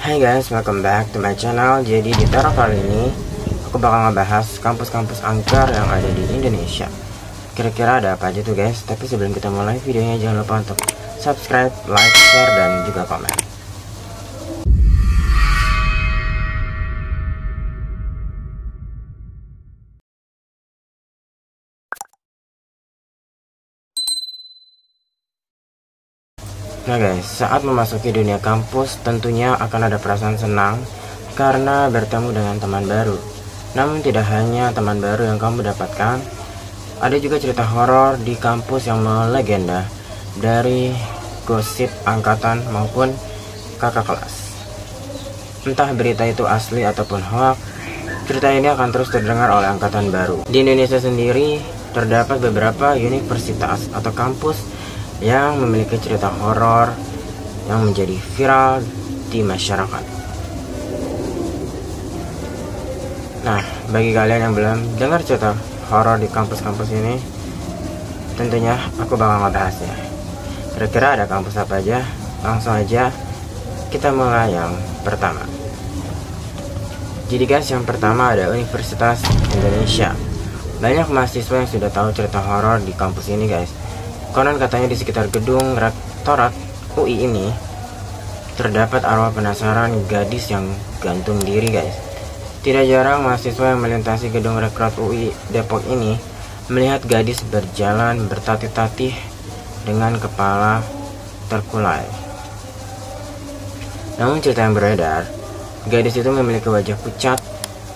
Hai guys, welcome back to my channel. Jadi di Tero kali ini aku bakal ngebahas kampus-kampus angker yang ada di Indonesia. Kira-kira ada apa aja tuh guys? Tapi sebelum kita mulai videonya, jangan lupa untuk subscribe, like, share, dan juga komen. Nah guys, saat memasuki dunia kampus tentunya akan ada perasaan senang karena bertemu dengan teman baru. Namun tidak hanya teman baru yang kamu dapatkan, ada juga cerita horor di kampus yang melegenda dari gosip angkatan maupun kakak kelas. Entah berita itu asli ataupun hoax, cerita ini akan terus terdengar oleh angkatan baru. Di Indonesia sendiri terdapat beberapa universitas atau kampus yang memiliki cerita horor yang menjadi viral di masyarakat. Nah, bagi kalian yang belum dengar cerita horor di kampus-kampus ini, tentunya aku bakal ngebahasnya. Kira-kira ada kampus apa aja? Langsung aja kita mulai yang pertama. Jadi guys, yang pertama ada Universitas Indonesia. Banyak mahasiswa yang sudah tahu cerita horor di kampus ini guys. Konon katanya di sekitar gedung rektorat UI ini terdapat arwah penasaran gadis yang gantung diri guys. Tidak jarang mahasiswa yang melintasi gedung rektorat UI Depok ini melihat gadis berjalan bertatih-tatih dengan kepala terkulai. Namun cerita yang beredar, gadis itu memiliki wajah pucat,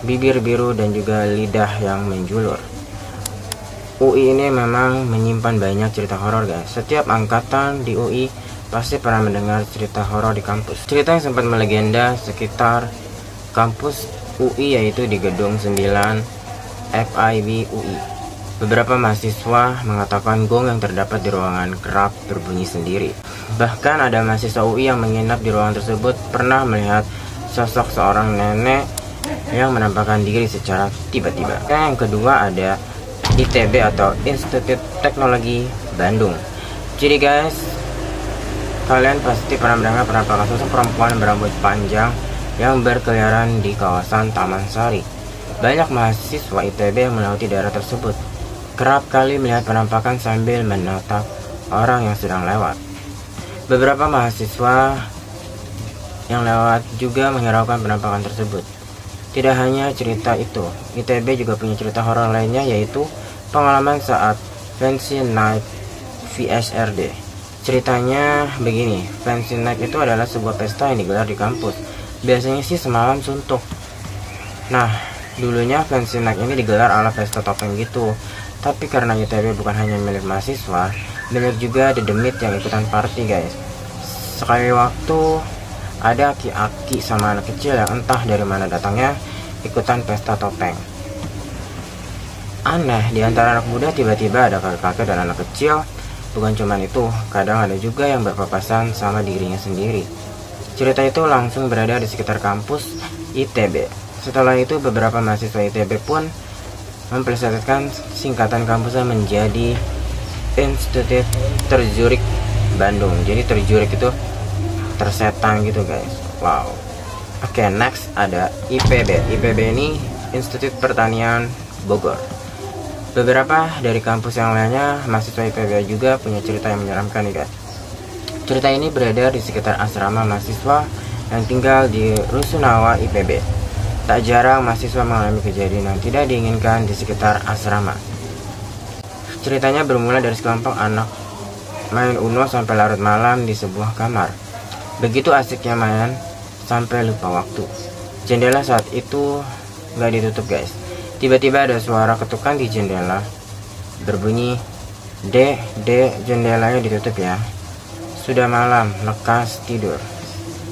bibir biru, dan juga lidah yang menjulur. UI ini memang menyimpan banyak cerita horor guys. Setiap angkatan di UI pasti pernah mendengar cerita horor di kampus. Cerita yang sempat melegenda sekitar kampus UI yaitu di gedung 9 FIB UI. Beberapa mahasiswa mengatakan gong yang terdapat di ruangan kerap berbunyi sendiri. Bahkan ada mahasiswa UI yang menginap di ruangan tersebut pernah melihat sosok seorang nenek yang menampakkan diri secara tiba-tiba. Yang kedua ada ITB atau Institut Teknologi Bandung. Jadi guys, kalian pasti pernah mendengar penampakan sosok perempuan berambut panjang yang berkeliaran di kawasan Taman Sari. Banyak mahasiswa ITB yang melewati daerah tersebut kerap kali melihat penampakan sambil menatap orang yang sedang lewat. Beberapa mahasiswa yang lewat juga menghiraukan penampakan tersebut. Tidak hanya cerita itu, ITB juga punya cerita horor lainnya, yaitu pengalaman saat Fancy Night VSRD. Ceritanya begini, Fancy Night itu adalah sebuah pesta yang digelar di kampus. Biasanya sih semalam suntuk. Nah, dulunya Fancy Night ini digelar ala pesta topeng gitu. Tapi karena ITB bukan hanya milik mahasiswa, banyak juga dedemit yang ikutan party guys. Sekali waktu ada aki-aki sama anak kecil yang entah dari mana datangnya ikutan pesta topeng. Aneh, di antara anak muda tiba-tiba ada kakek-kakek dan anak kecil. Bukan cuma itu, kadang ada juga yang berpapasan sama dirinya sendiri. Cerita itu langsung berada di sekitar kampus ITB. Setelah itu beberapa mahasiswa ITB pun memplesetkan singkatan kampusnya menjadi Institut Terjurik Bandung. Jadi terjurik itu tersetan gitu guys. Wow. Oke, next ada IPB. IPB ini Institut Pertanian Bogor. Beberapa dari kampus yang lainnya, mahasiswa IPB juga punya cerita yang menyeramkan nih guys. Cerita ini beredar di sekitar asrama mahasiswa yang tinggal di Rusunawa IPB. Tak jarang mahasiswa mengalami kejadian yang tidak diinginkan di sekitar asrama. Ceritanya bermula dari sekelompok anak main Uno sampai larut malam di sebuah kamar. Begitu asiknya main sampai lupa waktu. Jendela saat itu nggak ditutup guys. Tiba-tiba ada suara ketukan di jendela. Berbunyi, Dek, jendelanya ditutup ya. Sudah malam, lekas tidur.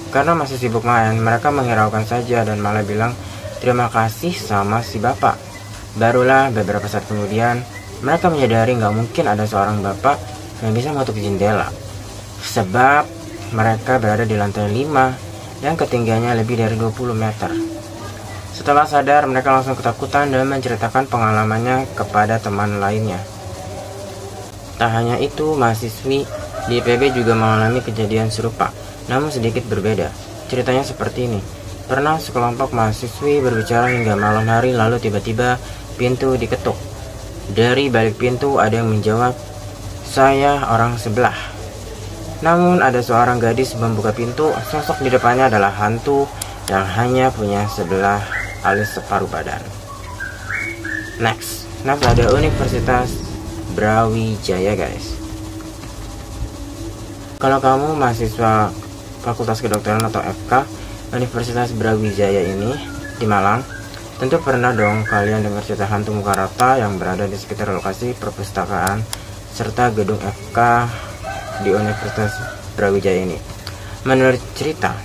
Karena masih sibuk main, mereka menghiraukan saja dan malah bilang terima kasih sama si bapak. Barulah beberapa saat kemudian, mereka menyadari nggak mungkin ada seorang bapak yang bisa menutup jendela. Sebab mereka berada di lantai 5 yang ketinggiannya lebih dari 20 meter. Setelah sadar, mereka langsung ketakutan dan menceritakan pengalamannya kepada teman lainnya. Tak hanya itu, mahasiswi di IPB juga mengalami kejadian serupa, namun sedikit berbeda. Ceritanya seperti ini. Pernah sekelompok mahasiswi berbicara hingga malam hari, lalu tiba-tiba pintu diketuk. Dari balik pintu ada yang menjawab, "Saya orang sebelah." Namun ada seorang gadis membuka pintu. Sosok di depannya adalah hantu yang hanya punya sebelah alis separuh badan. Next ada Universitas Brawijaya, guys. Kalau kamu mahasiswa Fakultas Kedokteran atau FK Universitas Brawijaya ini di Malang, tentu pernah dong kalian dengar cerita hantu muka rata yang berada di sekitar lokasi perpustakaan serta gedung FK di Universitas Brawijaya ini. Menurut cerita,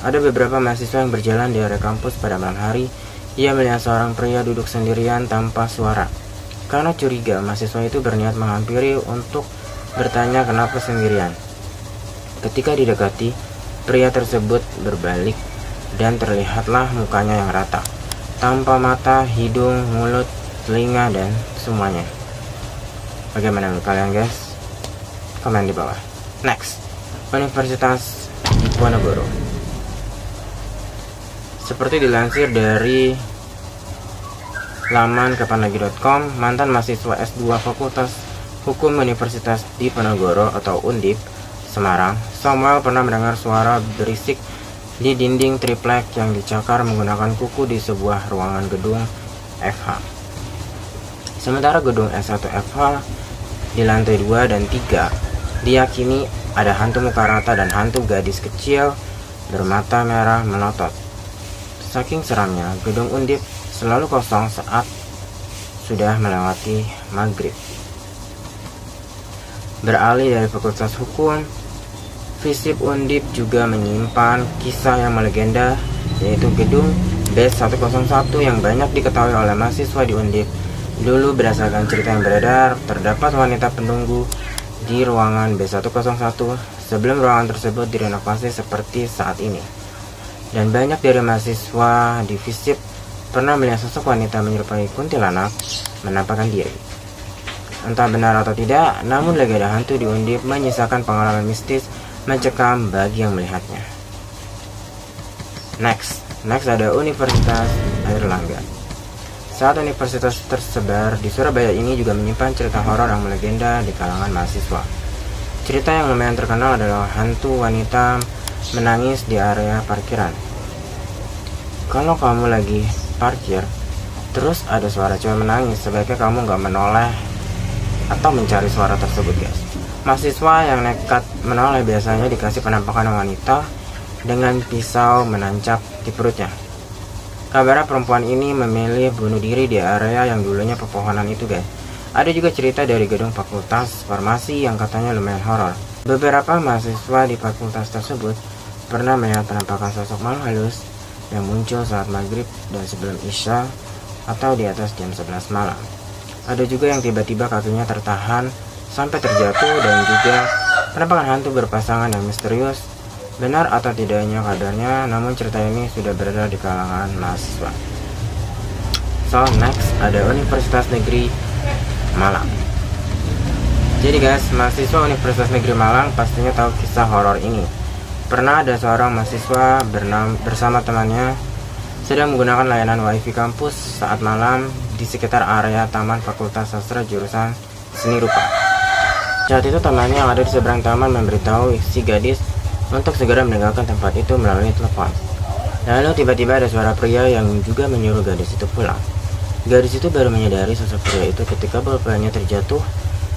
ada beberapa mahasiswa yang berjalan di area kampus pada malam hari. Ia melihat seorang pria duduk sendirian tanpa suara. Karena curiga, mahasiswa itu berniat menghampiri untuk bertanya kenapa sendirian. Ketika didekati, pria tersebut berbalik dan terlihatlah mukanya yang rata, tanpa mata, hidung, mulut, telinga, dan semuanya. Bagaimana menurut kalian, guys? Komen di bawah. Next, Universitas Diponegoro. Seperti dilansir dari laman kapanlagi.com, mantan mahasiswa S2 Fakultas Hukum Universitas Diponegoro atau Undip Semarang, Samuel pernah mendengar suara berisik di dinding triplek yang dicakar menggunakan kuku di sebuah ruangan gedung FH. Sementara gedung S1 FH di lantai 2 dan 3 diyakini ada hantu muka rata dan hantu gadis kecil bermata merah melotot. Saking seramnya, gedung Undip selalu kosong saat sudah melewati maghrib. Beralih dari Fakultas Hukum, FISIP Undip juga menyimpan kisah yang melegenda, yaitu gedung B101 yang banyak diketahui oleh mahasiswa di Undip. Dulu berdasarkan cerita yang beredar, terdapat wanita penunggu di ruangan B101 sebelum ruangan tersebut direnovasi seperti saat ini. Dan banyak dari mahasiswa di FISIP pernah melihat sosok wanita menyerupai kuntilanak menampakkan diri. Entah benar atau tidak, namun legenda hantu di Undip menyisakan pengalaman mistis mencekam bagi yang melihatnya. Next ada Universitas Airlangga. Saat universitas tersebar di Surabaya ini juga menyimpan cerita horor yang melegenda di kalangan mahasiswa. Cerita yang lumayan terkenal adalah hantu wanita menangis di area parkiran. Kalau kamu lagi parkir, terus ada suara cewek menangis, sebaiknya kamu nggak menoleh atau mencari suara tersebut, guys. Mahasiswa yang nekat menoleh biasanya dikasih penampakan wanita dengan pisau menancap di perutnya. Kabarnya perempuan ini memilih bunuh diri di area yang dulunya pepohonan itu, guys. Ada juga cerita dari gedung Fakultas Farmasi yang katanya lumayan horor. Beberapa mahasiswa di fakultas tersebut pernah melihat penampakan sosok makhluk halus yang muncul saat maghrib dan sebelum isya atau di atas jam 11 malam. Ada juga yang tiba-tiba kakinya tertahan sampai terjatuh, dan juga penampakan hantu berpasangan yang misterius. Benar atau tidaknya kabarnya, namun cerita ini sudah beredar di kalangan mahasiswa. So next ada Universitas Negeri Malang. Jadi guys, mahasiswa Universitas Negeri Malang pastinya tahu kisah horor ini. Pernah ada seorang mahasiswa bersama temannya sedang menggunakan layanan wifi kampus saat malam di sekitar area Taman Fakultas Sastra jurusan Seni Rupa. Saat itu temannya yang ada di seberang taman memberitahu si gadis untuk segera meninggalkan tempat itu melalui telepon. Lalu tiba-tiba ada suara pria yang juga menyuruh gadis itu pulang. Gadis itu baru menyadari sosok pria itu ketika pulpennya terjatuh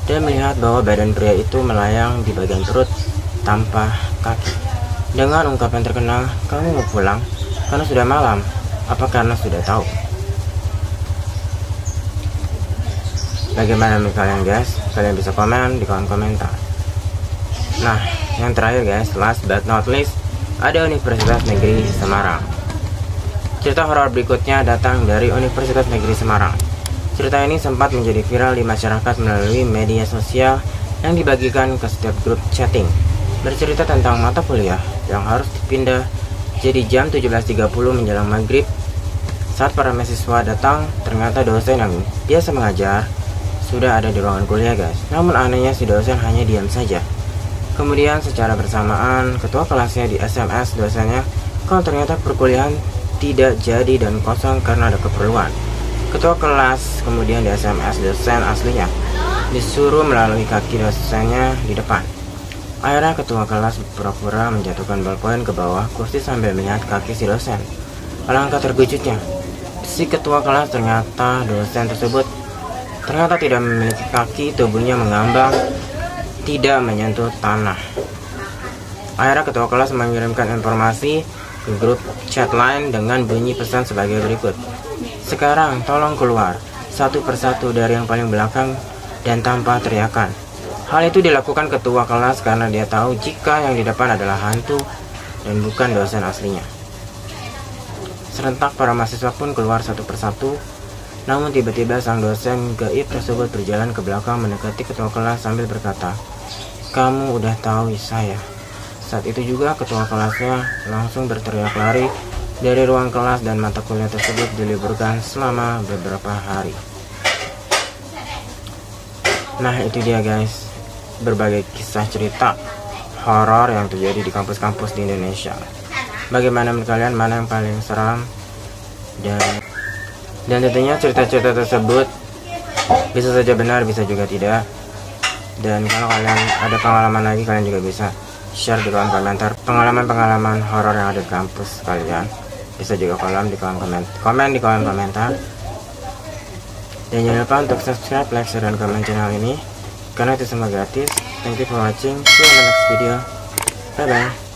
dan melihat bahwa badan pria itu melayang di bagian perut tanpa kaki. Dengan ungkapan terkenal, "Kamu mau pulang? Karena sudah malam. Apa karena sudah tahu?" Bagaimana menurut kalian, guys? Kalian bisa komen di kolom komentar. Nah, yang terakhir guys, last but not least, ada Universitas Negeri Semarang. Cerita horor berikutnya datang dari Universitas Negeri Semarang. Cerita ini sempat menjadi viral di masyarakat melalui media sosial yang dibagikan ke setiap grup chatting. Bercerita tentang mata kuliah yang harus dipindah jadi jam 17.30 menjelang maghrib. Saat para mahasiswa datang, ternyata dosen yang biasa mengajar sudah ada di ruangan kuliah, guys. Namun anehnya si dosen hanya diam saja. Kemudian secara bersamaan ketua kelasnya di SMS dosennya Kalau ternyata perkuliahan tidak jadi dan kosong karena ada keperluan, ketua kelas kemudian di SMS dosen aslinya disuruh melalui kaki dosennya di depan. Akhirnya ketua kelas pura-pura menjatuhkan bolpoin ke bawah kursi sambil melihat kaki si dosen. Alangkah terkejutnya, si ketua kelas ternyata dosen tersebut ternyata tidak memiliki kaki, tubuhnya mengambang, tidak menyentuh tanah. Akhirnya ketua kelas mengirimkan informasi ke grup chat lain dengan bunyi pesan sebagai berikut. Sekarang tolong keluar satu persatu dari yang paling belakang dan tanpa teriakan. Hal itu dilakukan ketua kelas karena dia tahu jika yang di depan adalah hantu dan bukan dosen aslinya. Serentak para mahasiswa pun keluar satu persatu. Namun tiba-tiba sang dosen gaib tersebut berjalan ke belakang mendekati ketua kelas sambil berkata, "Kamu udah tahu saya." Saat itu juga ketua kelasnya langsung berteriak lari dari ruang kelas dan mata kuliah tersebut diliburkan selama beberapa hari. Nah, itu dia guys, berbagai kisah cerita horor yang terjadi di kampus-kampus di Indonesia. Bagaimana menurut kalian, mana yang paling seram? Dan tentunya cerita-cerita tersebut bisa saja benar, bisa juga tidak. Dan kalau kalian ada pengalaman lagi, kalian juga bisa share di kolom komentar pengalaman-pengalaman horor yang ada di kampus kalian. Bisa juga komen di kolom komentar. Dan jangan lupa untuk subscribe, like, share, dan komen channel ini karena itu semua gratis. Thank you for watching. See you in the next video. Bye bye.